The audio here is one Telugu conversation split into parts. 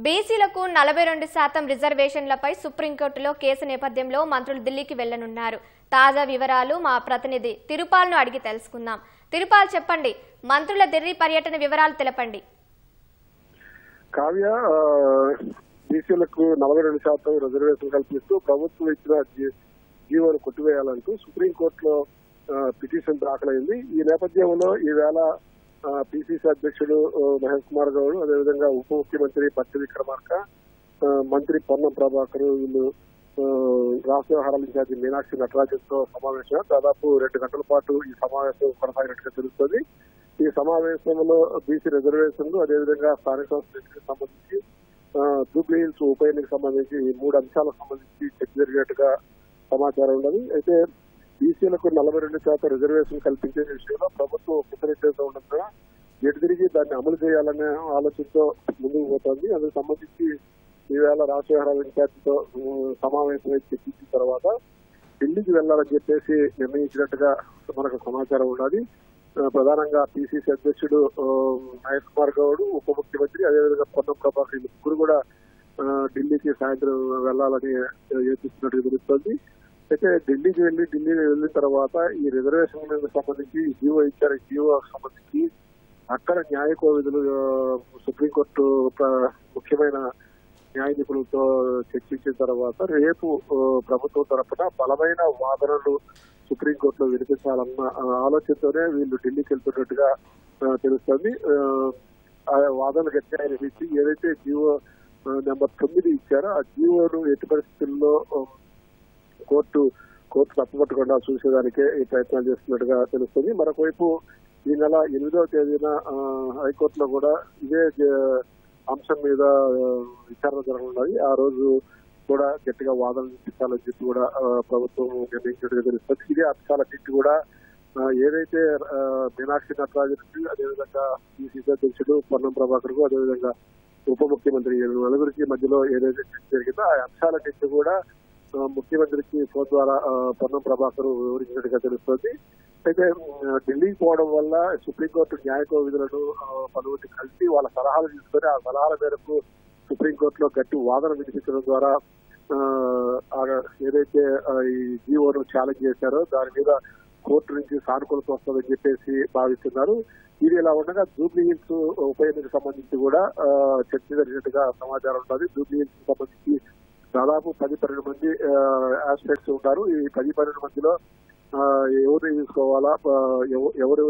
బీసీలకు 42% రిజర్వేషన్లపై సుప్రీంకోర్టులో కేసు నేపథ్యంలో మంత్రులు ఢిల్లీకి వెళ్లనున్నారు. తాజా వివరాలు మా ప్రతినిధి తిరుపాల్ను అడిగి తెలుసుకుందాం. తిరుపాల్ చెప్పండి, మంత్రుల ఢిల్లీ పర్యటన వివరాలు తెలపండి. కావ్య, బీసీలకు 42% రిజర్వేషన్ కల్పిస్తూ ప్రభుత్వం ఇచ్చిన జీవోను కొట్టివేయాలంటూ సుప్రీంకోర్టులో పిటిషన్ దాఖలైంది. ఈ నేపథ్యంలో ఈవేళ పిసిసి అధ్యక్షుడు మహేష్ కుమార్ గౌడ్, అదేవిధంగా ఉప ముఖ్యమంత్రి బట్టి విక్రమార్క, మంత్రి పొన్నం ప్రభాకర్, వీళ్ళు రాష్ట్ర వ్యవహారాల ఇన్ఛార్జి మీనాక్షి నటరాజన్తో సమావేశం దాదాపు 2 గంటల పాటు ఈ సమావేశం కొనసాగినట్టుగా తెలుస్తుంది. ఈ సమావేశంలో బీసీ రిజర్వేషన్లు, అదేవిధంగా స్థానిక సంస్థలకు సంబంధించి జూబ్లీ హిల్స్ ఉప ఎన్నికకు సంబంధించి 3 అంశాలకు సంబంధించి చర్చ జరిగినట్టుగా సమాచారం ఉన్నది. అయితే బీసీలకు 42% రిజర్వేషన్ కల్పించే విషయంలో ప్రభుత్వం కృతజ్ఞత ఉండగా ఎటు తిరిగి దాన్ని అమలు చేయాలనే ఆలోచనతో ముందుకు పోతోంది. అందుకు సంబంధించి ఈవేళ రాష్ట్ర వ్యవహారాల ఇన్ఛార్జితో సమావేశమై చర్చించిన తర్వాత ఢిల్లీకి వెళ్లాలని చెప్పేసి నిర్ణయించినట్టుగా మనకు సమాచారం ఉన్నది. ప్రధానంగా పిసిసి అధ్యక్షుడు మహేష్ కుమార్ గౌడ్, ఉప ముఖ్యమంత్రి, అదేవిధంగా పొన్నం ప్రభాకర్ ముగ్గురు కూడా ఢిల్లీకి సాయంత్రం వెళ్లాలని యోచిస్తున్నట్టుగా తెలుస్తోంది. అయితే ఢిల్లీ వెళ్ళిన తర్వాత ఈ రిజర్వేషన్ సంబంధించి జీవో ఇచ్చారు. జీవోకి సంబంధించి అక్కడ న్యాయ కోవిధులు సుప్రీంకోర్టు ముఖ్యమైన న్యాయ నిపుణులతో చర్చించిన తర్వాత రేపు ప్రభుత్వం తరఫున బలమైన వాదనలు సుప్రీంకోర్టులో వినిపించాలన్న ఆలోచనతోనే వీళ్ళు ఢిల్లీకి వెళ్తున్నట్టుగా తెలుస్తుంది. ఆ వాదనలు గట్టిగా వినిపించి ఏదైతే జీవో నెంబర్ 9 ఇచ్చారో ఆ జీవోను ఎట్టి పరిస్థితుల్లో కోర్టు తప్పుపట్టకుండా చూసేదానికే ఈ ప్రయత్నాలు చేస్తున్నట్టుగా తెలుస్తుంది. మరొకవైపు ఈ నెల 8వ తేదీన హైకోర్టులో కూడా ఇదే అంశం మీద విచారణ జరగనున్నది. ఆ రోజు కూడా గట్టిగా వాదనలు వినిపించాలని చెప్పి కూడా ప్రభుత్వం నిర్ణయించినట్టుగా తెలుస్తుంది. ఇదే అంశాలన్నింటి కూడా ఏదైతే మీనాక్షి నటరాజన్కి, అదేవిధంగా పిసిసి అధ్యక్షుడు పొన్నం ప్రభాకర్ కు, అదేవిధంగా ఉప ముఖ్యమంత్రి నలుగురికి మధ్యలో ఏదైతే జరిగిందో ఆ అంశాలన్నింటి కూడా ముఖ్యమంత్రికి ఫోన్ ద్వారా పొన్నం ప్రభాకర్ వివరించినట్టుగా తెలుస్తుంది. అయితే ఢిల్లీకి పోవడం వల్ల సుప్రీంకోర్టు న్యాయ కోవిధులను పలువురిని కలిసి వాళ్ళ సలహాలు తీసుకొని ఆ సలహాల మేరకు సుప్రీంకోర్టులో గట్టి వాదన వినిపించడం ద్వారా ఏదైతే ఈ జీవోను ఛాలెంజ్ చేశారో దాని మీద కోర్టు నుంచి సానుకూలత వస్తుందని చెప్పేసి భావిస్తున్నారు. ఇది ఇలా ఉండగా జూబ్లీ హిల్స్ ఉప ఎన్నికకు సంబంధించి కూడా చర్చ జరిగినట్టుగా సమాచారం ఉన్నది. జూబ్లీ హిల్స్ సంబంధించి దాదాపు 10-12 మంది ఆస్పిరెంట్స్ ఉంటారు. ఈ 10-12 మందిలో ఎవరు తీసుకోవాలా, ఎవరు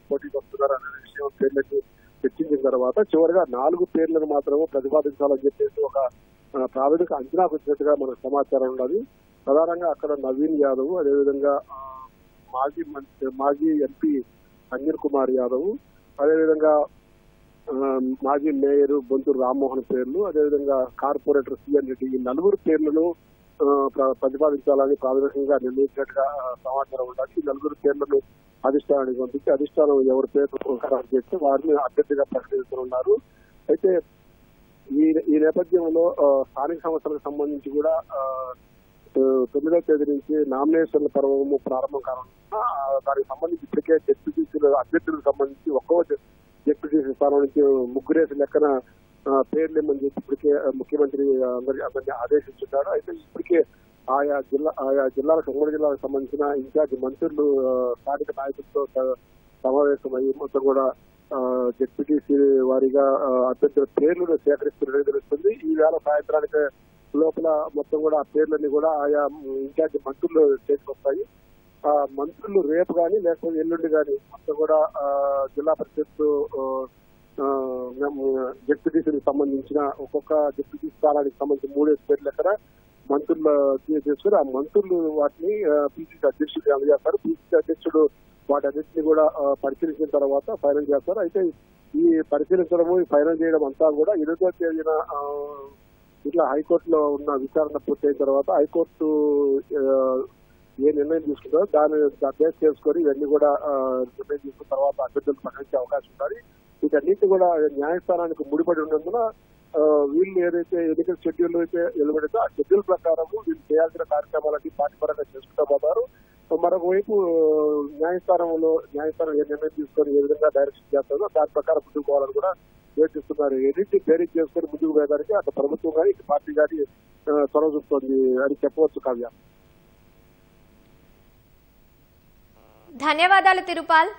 పోటీకి వస్తున్నారు అనే విషయం పేర్లను చర్చించిన తర్వాత చివరిగా 4 పేర్లను మాత్రమే ప్రతిపాదించాలని చెప్పేసి ఒక ప్రాథమిక అంచనాకు వచ్చినట్టుగా మనకు సమాచారం ఉన్నది. ప్రధానంగా అక్కడ నవీన్ యాదవ్, అదేవిధంగా మాజీ ఎంపీ అంజన్ కుమార్ యాదవ్, అదేవిధంగా మాజీ మేయర్ బొంతూరు రామ్మోహన్ పేర్లు, అదేవిధంగా కార్పొరేటర్ సిఎన్ రెడ్డి, ఈ 4 పేర్లను ప్రతిపాదించాలని ప్రాథమికంగా నిర్ణయించినట్టుగా సమాచారం ఉండాలి. ఈ 4 పేర్లను అధిష్టానానికి పంపించి అధిష్టానం ఎవరి పేరు ఖరారు చేస్తే వారిని అభ్యర్థిగా ప్రకటిస్తున్నారు. అయితే ఈ నేపథ్యంలో స్థానిక సంస్థలకు సంబంధించి కూడా 9వ తేదీ నుంచి నామినేషన్ల పర్వము ప్రారంభం కానున్నా దానికి సంబంధించి ఇప్పటికే జెడ్పీటీసీల అభ్యర్థులకు సంబంధించి ఒక్కో జెడ్పీటీసీ స్థానం నుంచి 3 లెక్కన పేర్లు ఇమ్మని చెప్పి ఇప్పటికే ముఖ్యమంత్రి అందరినీ ఆదేశించున్నాడు. అయితే ఇప్పటికే ఆయా జిల్లాలకు ఉమ్మడి జిల్లాలకు సంబంధించిన ఇన్ఛార్జ్ మంత్రులు స్థానిక నాయకులతో సమావేశమయ్యి మొత్తం కూడా జెడ్పీటీసీ వారిగా అభ్యర్థుల పేర్లను సేకరిస్తున్నట్టు తెలుస్తుంది. ఈ వేళ సాయంత్రానికి లోపల మొత్తం కూడా ఆ పేర్లన్నీ కూడా ఆయా ఇన్ఛార్జ్ మంత్రులు చేసుకొస్తాయి. ఆ మంత్రులు రేపు కానీ లేకపోతే ఎల్లుండి కానీ మొత్తం కూడా జిల్లా పరిషత్ జెడ్పీటీసీకి సంబంధించిన ఒక్కొక్క జెడ్పీటీ స్థానానికి సంబంధించిన 3 పేర్లు ఎక్కడ మంత్రులు చేసుకుని ఆ మంత్రులు వాటిని పిసిసి అధ్యక్షుడికి అందజేస్తారు. పిసిసి అధ్యక్షుడు వాటి అన్నింటినీ కూడా పరిశీలించిన తర్వాత ఫైనల్ చేస్తారు. అయితే ఈ పరిశీలించడము, ఈ ఫైనల్ చేయడం అంతా కూడా 8వ తేదీన ఇట్లా హైకోర్టులో ఉన్న విచారణ పూర్తయిన తర్వాత హైకోర్టు ఏ నిర్ణయం తీసుకుంటారో దాన్ని బేస్ చేసుకొని ఇవన్నీ కూడా నిర్ణయం తీసుకున్న తర్వాత అభ్యర్థులు ప్రకటించే అవకాశం ఉండాలి. వీటన్నిటి కూడా న్యాయస్థానానికి ముడిపడి ఉన్నందున వీళ్ళు ఏదైతే ఎన్నికల షెడ్యూల్ అయితే వెలువడిందో ఆ షెడ్యూల్ ప్రకారం వీళ్ళు చేయాల్సిన కార్యక్రమాలన్నీ పార్టీ పరంగా చేసుకుంటూ పోతారు. మరొక వైపు న్యాయస్థానం ఏ నిర్ణయం తీసుకొని ఏ విధంగా డైరెక్షన్ చేస్తుందో దాని ప్రకారం ముందుకు పోవాలని కూడా యోచిస్తున్నారు. ఎన్నింటి బేరీజ్ చేసుకొని ముందుకు పోయేదానికి అటు ప్రభుత్వం కానీ ఇటు పార్టీ కానీ చొరవ చూపుతోంది అని చెప్పవచ్చు కావ్య. ధన్యవాదాలు తిరుపాల్.